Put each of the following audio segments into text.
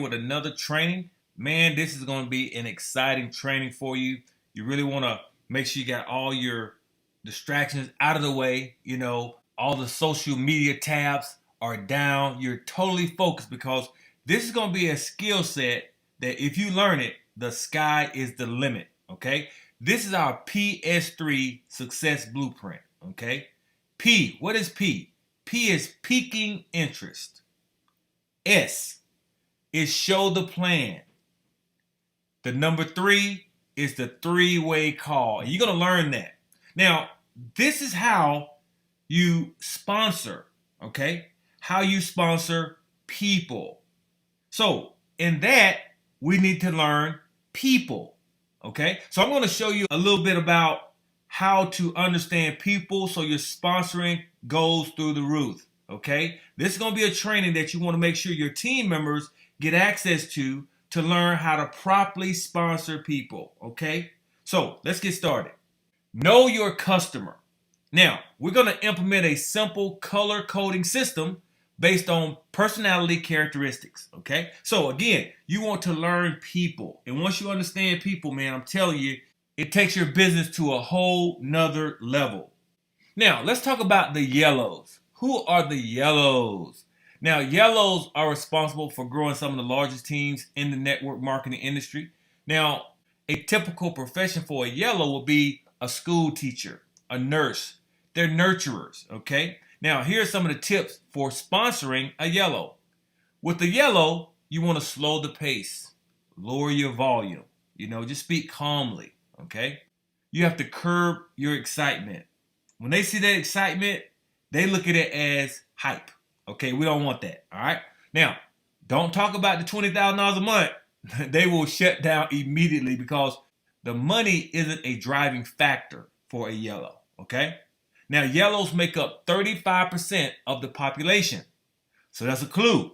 with another training. Man, this is going to be an exciting training for you. You really want to make sure you got all your distractions out of the way. You know, all the social media tabs are down. You're totally focused because this is going to be a skill set that if you learn it, the sky is the limit, okay? This is our PS3 success blueprint, okay? P, what is P? P is piquing interest. S is show the plan. The number 3 is the 3-way call. And you're going to learn that. Now, this is how you sponsor, okay? How you sponsor people. So, in that, we need to learn people, okay? So, I'm going to show you a little bit about how to understand people so your sponsoring goes through the roof, okay? This is going to be a training that you want to make sure your team members get access to learn how to properly sponsor people, okay? So, let's get started. Know your customer. Now, we're going to implement a simple color coding system based on personality characteristics, okay? So, again, you want to learn people. And once you understand people, man, I'm telling you, it takes your business to a whole nother level. Now, let's talk about the yellows. Who are the yellows? Now, yellows are responsible for growing some of the largest teams in the network marketing industry. Now, a typical profession for a yellow will be a school teacher, a nurse. They're nurturers, okay? Now, here are some of the tips for sponsoring a yellow. With the yellow, you want to slow the pace, lower your volume, just speak calmly, okay? You have to curb your excitement. When they see that excitement, they look at it as hype. Okay, we don't want that, all right? Now, don't talk about the $20,000 a month. They will shut down immediately because the money isn't a driving factor for a yellow, okay? Now, yellows make up 35% of the population. So that's a clue.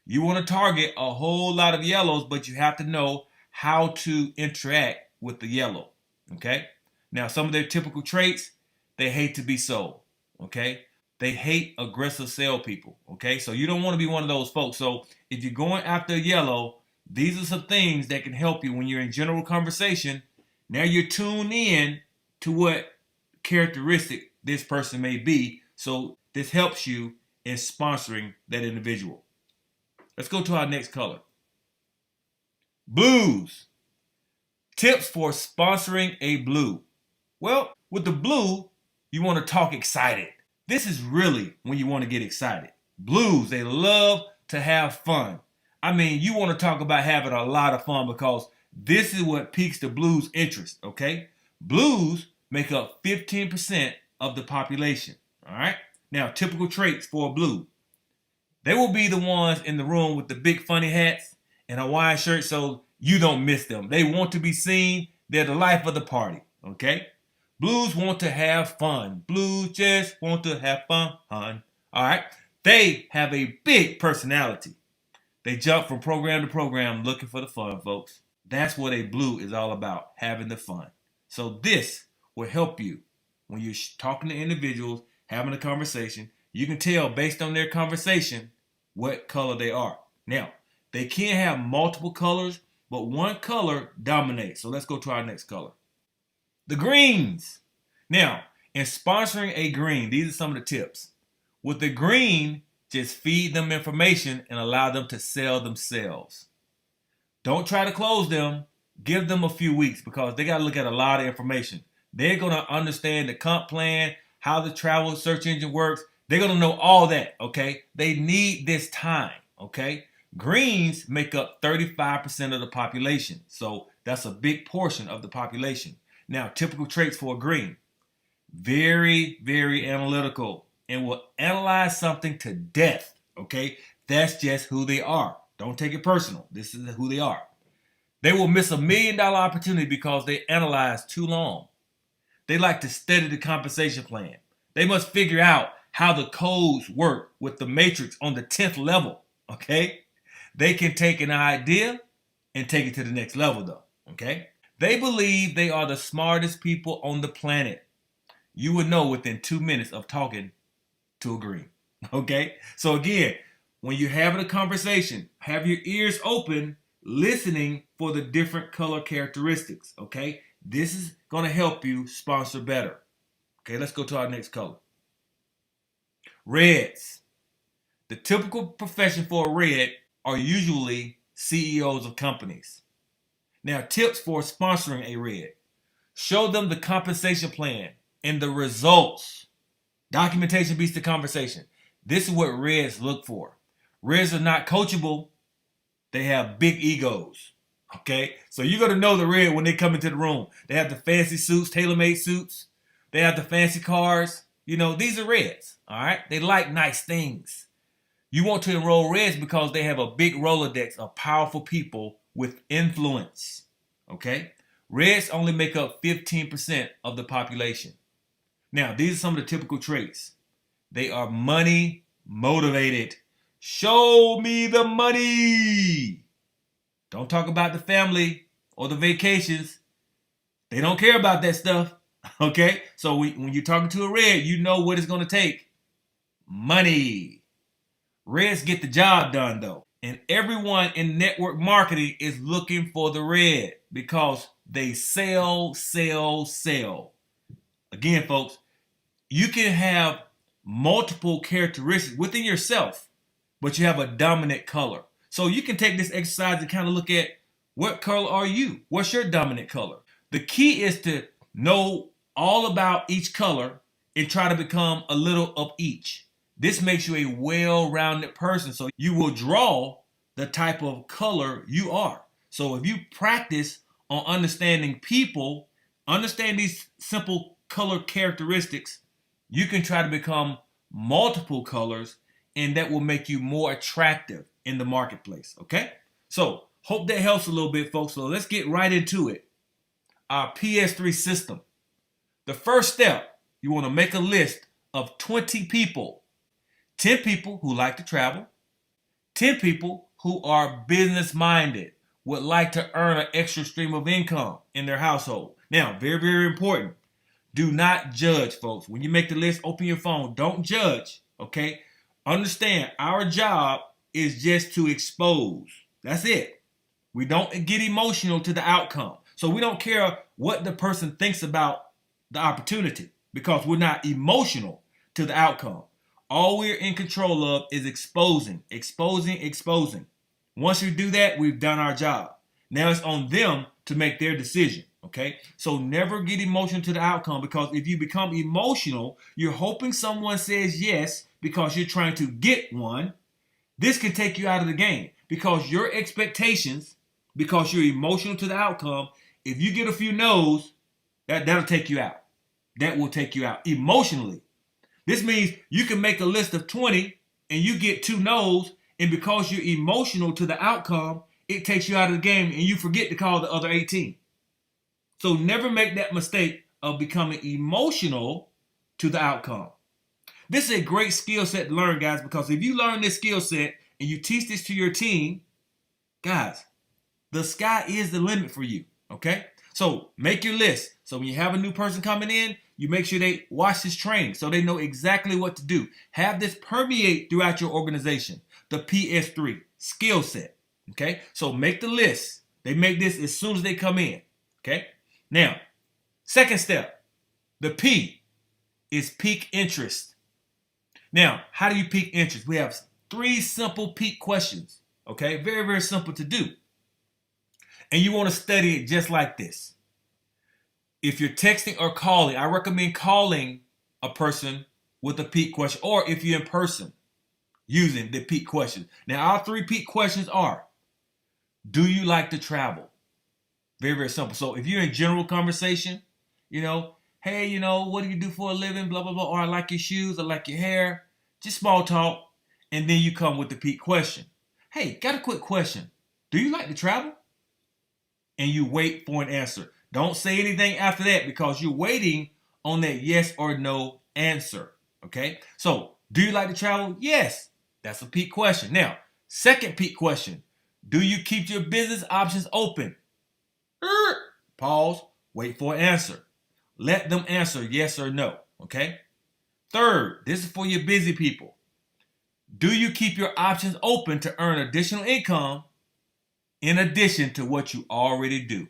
You want to target a whole lot of yellows, but you have to know how to interact with the yellow, okay? Now, some of their typical traits, they hate to be sold, okay? They hate aggressive salespeople, okay? So you don't want to be one of those folks. So if you're going after a yellow, these are some things that can help you when you're in general conversation. Now you're tuned in to what characteristic this person may be. So this helps you in sponsoring that individual. Let's go to our next color. Blues. Tips for sponsoring a blue. Well, with the blue, you want to talk excited. This is really when you want to get excited. Blues, they love to have fun. I mean, you want to talk about having a lot of fun because this is what piques the blues' interest, okay? Blues make up 15% of the population, all right? Now, typical traits for a blue. They will be the ones in the room with the big funny hats and Hawaiian shirts so you don't miss them. They want to be seen. They're the life of the party, okay? Blues want to have fun. Blues just want to have fun. All right? They have a big personality. They jump from program to program looking for the fun, folks. That's what a blue is all about, having the fun. So this will help you when you're talking to individuals, having a conversation. You can tell based on their conversation what color they are. Now, they can have multiple colors, but one color dominates. So let's go to our next color. The greens. Now, in sponsoring a green, these are some of the tips. With the green, just feed them information and allow them to sell themselves. Don't try to close them. Give them a few weeks because they got to look at a lot of information. They're going to understand the comp plan, how the travel search engine works. They're going to know all that, okay? They need this time, okay? Greens make up 35% of the population. So that's a big portion of the population. Now, typical traits for a green. Very, very analytical and will analyze something to death, okay? That's just who they are. Don't take it personal. This is who they are. They will miss $1 million opportunity because they analyze too long. They like to study the compensation plan. They must figure out how the codes work with the matrix on the 10th level, okay? They can take an idea and take it to the next level though, okay? They believe they are the smartest people on the planet. You would know within 2 minutes of talking to a green. Okay? So again, when you're having a conversation, have your ears open, listening for the different color characteristics, okay? This is going to help you sponsor better. Okay, let's go to our next color. Reds. The typical profession for a red are usually CEOs of companies. Now, tips for sponsoring a red. Show them the compensation plan and the results. Documentation beats the conversation. This is what reds look for. Reds are not coachable. They have big egos. Okay? So you're going to know the red when they come into the room. They have the fancy suits, tailor-made suits. They have the fancy cars. You know, these are reds. All right? They like nice things. You want to enroll reds because they have a big Rolodex of powerful people with influence. Okay? Reds only make up 15% of the population. Now, these are some of the typical traits. They are money motivated. Show me the money. Don't talk about the family or the vacations. They don't care about that stuff. Okay? So when you're talking to a red, you know what it's going to take. Money. Reds get the job done, though. And everyone in network marketing is looking for the red because they sell, sell, sell. Again, folks, you can have multiple characteristics within yourself, but you have a dominant color. So you can take this exercise and kind of look at what color are you? What's your dominant color? The key is to know all about each color and try to become a little of each. This makes you a well-rounded person, so you will draw the type of color you are. So if you practice on understanding people, understand these simple color characteristics, you can try to become multiple colors, and that will make you more attractive in the marketplace, okay? So hope that helps a little bit, folks. So let's get right into it. Our PS3 system. The first step, you want to make a list of 20 people. 10 people who like to travel. 10 people who are business-minded, would like to earn an extra stream of income in their household. Now, very, very important. Do not judge, folks. When you make the list, open your phone. Don't judge, okay? Understand, our job is just to expose. That's it. We don't get emotional to the outcome. So we don't care what the person thinks about the opportunity because we're not emotional to the outcome. All we're in control of is exposing. Once we do that, we've done our job. Now it's on them to make their decision, okay? So never get emotional to the outcome because if you become emotional, you're hoping someone says yes because you're trying to get one. This can take you out of the game because your expectations, because you're emotional to the outcome, if you get a few no's, that'll take you out. That will take you out emotionally. This means you can make a list of 20 and you get 2 no's, and because you're emotional to the outcome, it takes you out of the game and you forget to call the other 18. So never make that mistake of becoming emotional to the outcome. This is a great skill set to learn, guys, because if you learn this skill set and you teach this to your team, guys, the sky is the limit for you, okay? So make your list. So when you have a new person coming in, you make sure they watch this training so they know exactly what to do. Have this permeate throughout your organization, the PS3 skill set, okay? So make the list. They make this as soon as they come in, okay? Now, second step, the P is peak interest. Now, how do you peak interest? We have 3 simple peak questions, okay? Very, very simple to do. And you want to study it just like this. If you're texting or calling, I recommend calling a person with a peak question, or if you're in person, using the peak questions. Now, our 3 peak questions are, do you like to travel? Very, very simple. So if you're in general conversation, hey, what do you do for a living? Blah, blah, blah. Or I like your shoes. I like your hair. Just small talk. And then you come with the peak question. Hey, got a quick question. Do you like to travel? And you wait for an answer. Don't say anything after that because you're waiting on that yes or no answer. Okay? So, do you like to travel? Yes. That's a peak question. Now, second peak question. Do you keep your business options open? Pause. Wait for an answer. Let them answer yes or no. Okay? Third, this is for your busy people. Do you keep your options open to earn additional income in addition to what you already do?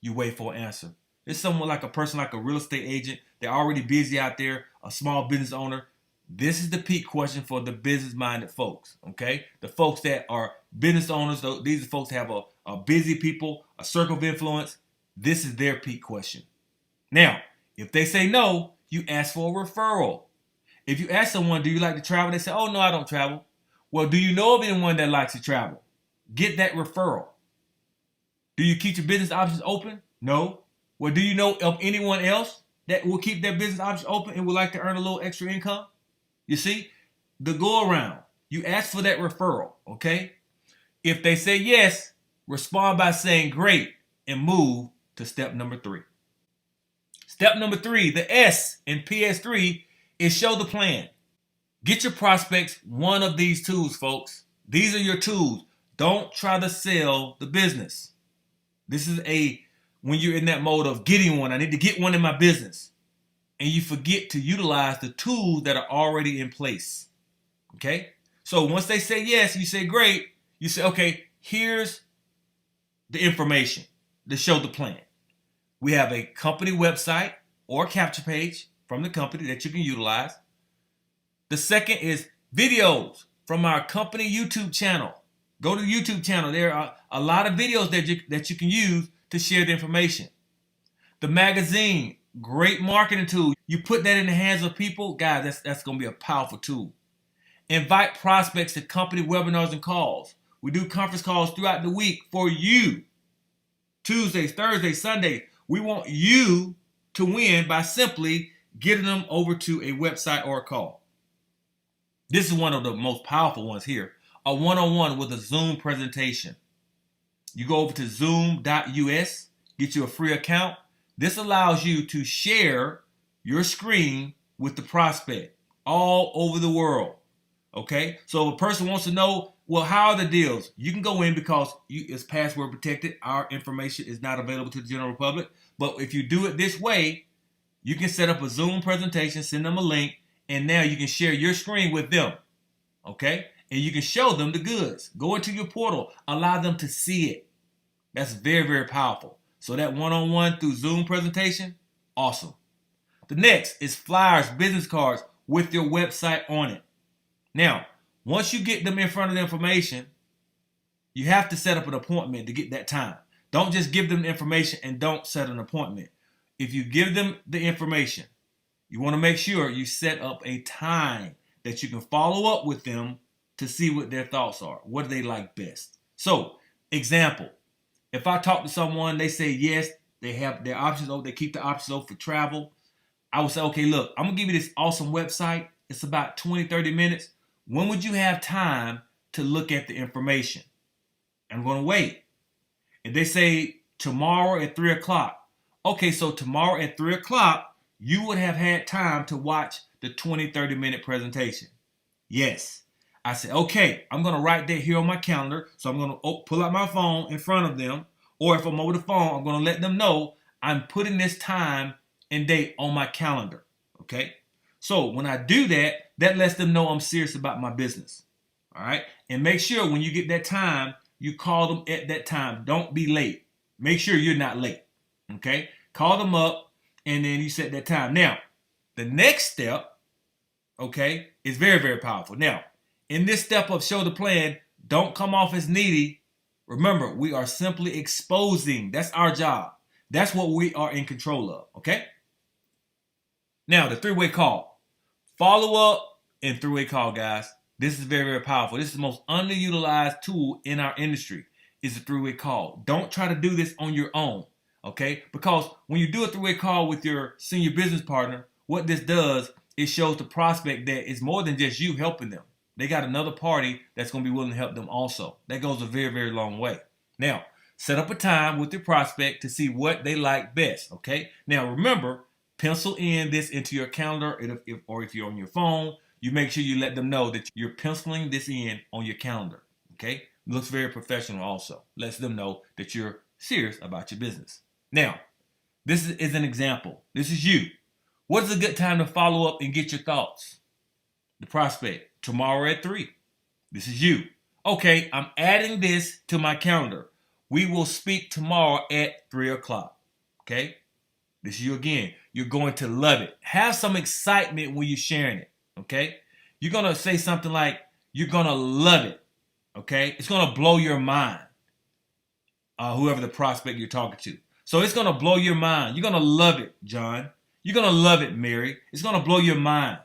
You wait for an answer. It's someone like a person like a real estate agent. They're already busy out there, a small business owner. This is the peak question for the business-minded folks, okay? The folks that are business owners, these are folks that have a busy people, a circle of influence. This is their peak question. Now, if they say no, you ask for a referral. If you ask someone, do you like to travel? They say, oh, no, I don't travel. Well, do you know of anyone that likes to travel? Get that referral. Do you keep your business options open? No. Well, do you know of anyone else that will keep their business options open and would like to earn a little extra income? You see, the go around. You ask for that referral, okay? If they say yes, respond by saying great and move to step number 3. Step number 3, the S in PS3 is show the plan. Get your prospects one of these tools, folks. These are your tools. Don't try to sell the business. This is when you're in that mode of getting one, I need to get one in my business. And you forget to utilize the tools that are already in place. Okay? So once they say yes, you say great. You say, okay, here's the information to show the plan. We have a company website or capture page from the company that you can utilize. The second is videos from our company YouTube channel. Go to the YouTube channel. There are a lot of videos that you can use to share the information. The magazine, great marketing tool. You put that in the hands of people, guys, that's going to be a powerful tool. Invite prospects to company webinars and calls. We do conference calls throughout the week for you. Tuesdays, Thursdays, Sundays. We want you to win by simply getting them over to a website or a call. This is one of the most powerful ones here. A one-on-one with a Zoom presentation. You go over to zoom.us, get you a free account. This allows you to share your screen with the prospect all over the world. Okay? So if a person wants to know, well, how are the deals? You can go in because it's password protected. Our information is not available to the general public. But if you do it this way, you can set up a Zoom presentation, send them a link, and now you can share your screen with them. Okay? And you can show them the goods. Go into your portal. Allow them to see it. That's very, very powerful. So that one-on-one through Zoom presentation, awesome. The next is flyers, business cards with your website on it. Now, once you get them in front of the information, you have to set up an appointment to get that time. Don't just give them the information and don't set an appointment. If you give them the information, you want to make sure you set up a time that you can follow up with them to see what their thoughts are. What do they like best? So, example, if I talk to someone, they say yes, they have their options open, they keep the options open for travel. I would say, okay, look, I'm going to give you this awesome website. It's about 20, 30 minutes. When would you have time to look at the information? I'm going to wait. If they say tomorrow at 3 o'clock, okay, so tomorrow at 3 o'clock, you would have had time to watch the 20, 30-minute presentation. Yes. I said, okay, I'm going to write that here on my calendar. So I'm going to pull out my phone in front of them. Or if I'm over the phone, I'm going to let them know I'm putting this time and date on my calendar. Okay? So when I do that, that lets them know I'm serious about my business. All right? And make sure when you get that time, you call them at that time. Don't be late. Make sure you're not late. Okay? Call them up and then you set that time. Now, the next step, okay, is very, very powerful. Now, in this step of show the plan, don't come off as needy. Remember, we are simply exposing. That's our job. That's what we are in control of, okay? Now, the three-way call. Follow up and three-way call, guys. This is very, very powerful. This is the most underutilized tool in our industry is a three-way call. Don't try to do this on your own, okay? Because when you do a three-way call with your senior business partner, what this does, it shows the prospect that it's more than just you helping them. They got another party that's going to be willing to help them also. That goes a very, very long way. Now, set up a time with your prospect to see what they like best, okay? Now, remember, pencil in this into your calendar, or if you're on your phone, you make sure you let them know that you're penciling this in on your calendar, okay? It looks very professional also. Lets them know that you're serious about your business. Now, this is an example. This is you. What is a good time to follow up and get your thoughts? The prospect, tomorrow at 3. This is you. Okay, I'm adding this to my calendar. We will speak tomorrow at 3 o'clock. Okay? This is you again. You're going to love it. Have some excitement when you're sharing it. Okay? You're going to say something like, you're going to love it. Okay? It's going to blow your mind. Whoever the prospect you're talking to. So it's going to blow your mind. You're going to love it, John. You're going to love it, Mary. It's going to blow your mind.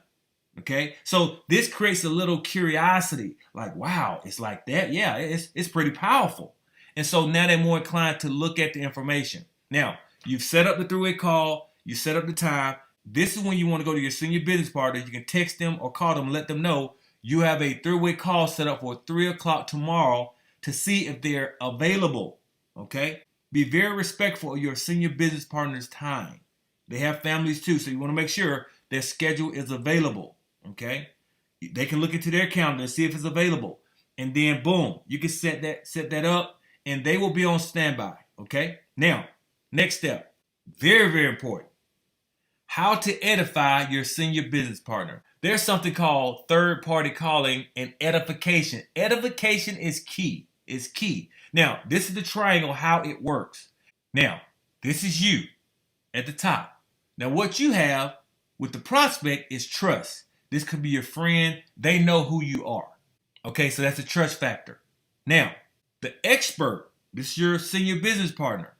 Okay? So this creates a little curiosity. Like, wow, it's like that? Yeah, it's pretty powerful. And so now they're more inclined to look at the information. Now, you've set up the three-way call. You set up the time. This is when you want to go to your senior business partner. You can text them or call them, let them know you have a three-way call set up for 3 o'clock tomorrow to see if they're available. Okay? Be very respectful of your senior business partner's time. They have families too, so you want to make sure their schedule is available. Okay? They can look into their calendar and see if it's available. And then boom, you can set that up and they will be on standby. Okay? Now, next step. Very, very important. How to edify your senior business partner. There's something called third-party calling and edification. Edification is key. It's key. Now, this is the triangle, how it works. Now, this is you at the top. Now, what you have with the prospect is trust. This could be your friend. They know who you are. Okay, so that's a trust factor. Now, the expert, this is your senior business partner.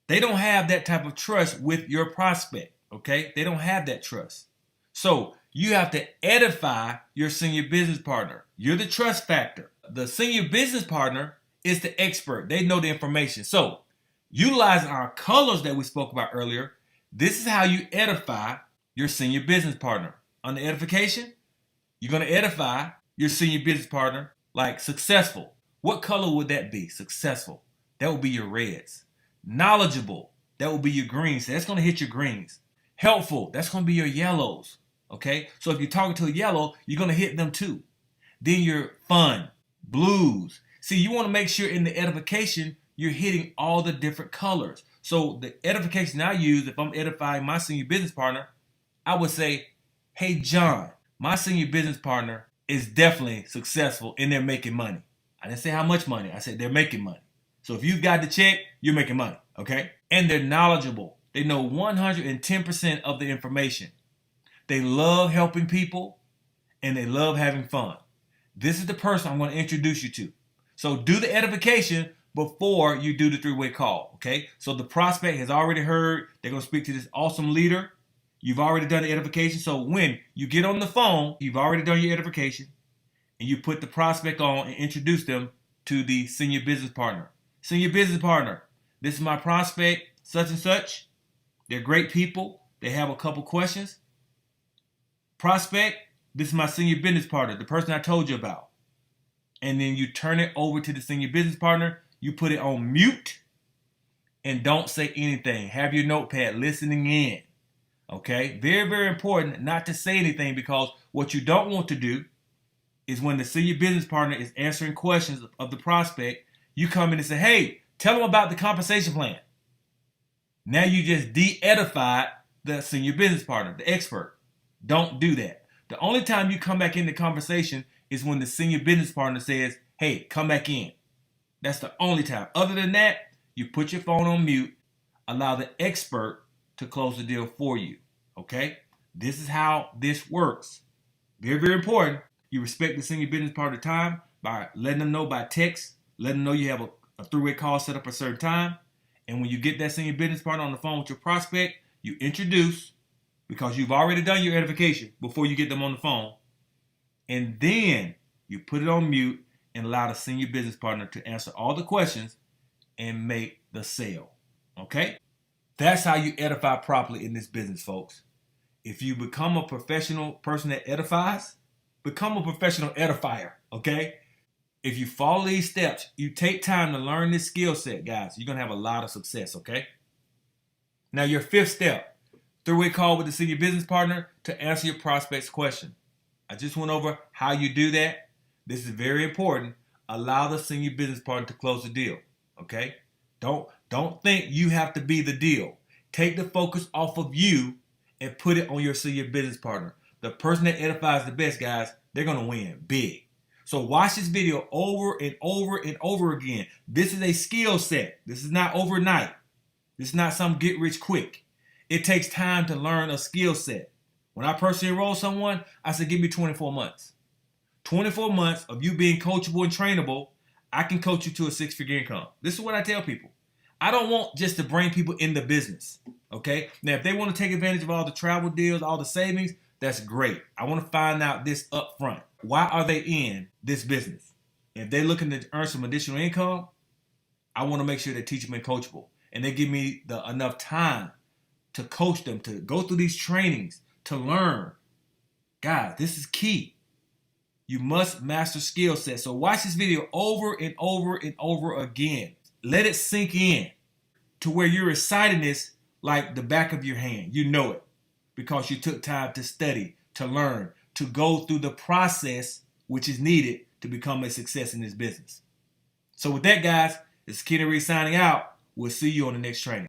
They don't have that type of trust with your prospect. Okay, they don't have that trust. So you have to edify your senior business partner. You're the trust factor. The senior business partner is the expert. They know the information. So utilizing our colors that we spoke about earlier, this is how you edify your senior business partner. On the edification, you're going to edify your senior business partner like successful. What color would that be? Successful. That would be your reds. Knowledgeable. That would be your greens. That's going to hit your greens. Helpful. That's going to be your yellows. Okay? So if you're talking to a yellow, you're going to hit them too. Then your fun. Blues. See, you want to make sure in the edification, you're hitting all the different colors. So the edification I use, if I'm edifying my senior business partner, I would say, hey, John, my senior business partner is definitely successful and they're making money. I didn't say how much money. I said they're making money. So if you've got the check, you're making money, okay? And they're knowledgeable. They know 110% of the information. They love helping people and they love having fun. This is the person I'm going to introduce you to. So do the edification before you do the three-way call, okay? So the prospect has already heard. They're going to speak to this awesome leader. You've already done the edification. So when you get on the phone, you've already done your edification, and you put the prospect on and introduce them to the senior business partner. Senior business partner, this is my prospect, such and such. They're great people. They have a couple questions. Prospect, this is my senior business partner, the person I told you about. And then you turn it over to the senior business partner. You put it on mute and don't say anything. Have your notepad listening in. Okay? Very, very important not to say anything, because what you don't want to do is when the senior business partner is answering questions of the prospect, you come in and say, hey, tell them about the compensation plan. Now you just de-edified the senior business partner, the expert. Don't do that. The only time you come back in the conversation is when the senior business partner says, hey, come back in. That's the only time. Other than that, you put your phone on mute, allow the expert to close the deal for you. Okay? This is how this works. Very, very important. You respect the senior business partner time by letting them know by text, letting them know you have a three-way call set up at a certain time. And when you get that senior business partner on the phone with your prospect, you introduce, because you've already done your edification before you get them on the phone. And then you put it on mute and allow the senior business partner to answer all the questions and make the sale. Okay? That's how you edify properly in this business, folks. If you become a professional person that edifies, become a professional edifier. Okay? If you follow these steps, you take time to learn this skill set, guys, you're going to have a lot of success, okay? Now, your fifth step, three-way call with the senior business partner to answer your prospect's question. I just went over how you do that. This is very important. Allow the senior business partner to close the deal, okay? Don't think you have to be the deal. Take the focus off of you and put it on your senior business partner. the person that edifies the best, guys, they're going to win big. So watch this video over and over and over again. This is a skill set. This is not overnight. This is not some get rich quick. It takes time to learn a skill set. When I personally enroll someone, I said, give me 24 months. 24 months of you being coachable and trainable, I can coach you to a six-figure income. This is what I tell people. I don't want just to bring people in the business, okay? Now, if they want to take advantage of all the travel deals, all the savings, that's great. I want to find out this up front. Why are they in this business? If they're looking to earn some additional income, I want to make sure they teach them and coachable. And they give me enough time to coach them, to go through these trainings, to learn. Guys, this is key. You must master skill sets. So watch this video over and over and over again. Let it sink in to where you're reciting this like the back of your hand. You know it because you took time to study, to learn, to go through the process which is needed to become a success in this business. So with that, guys, this is Kenny Reed signing out. We'll see you on the next training.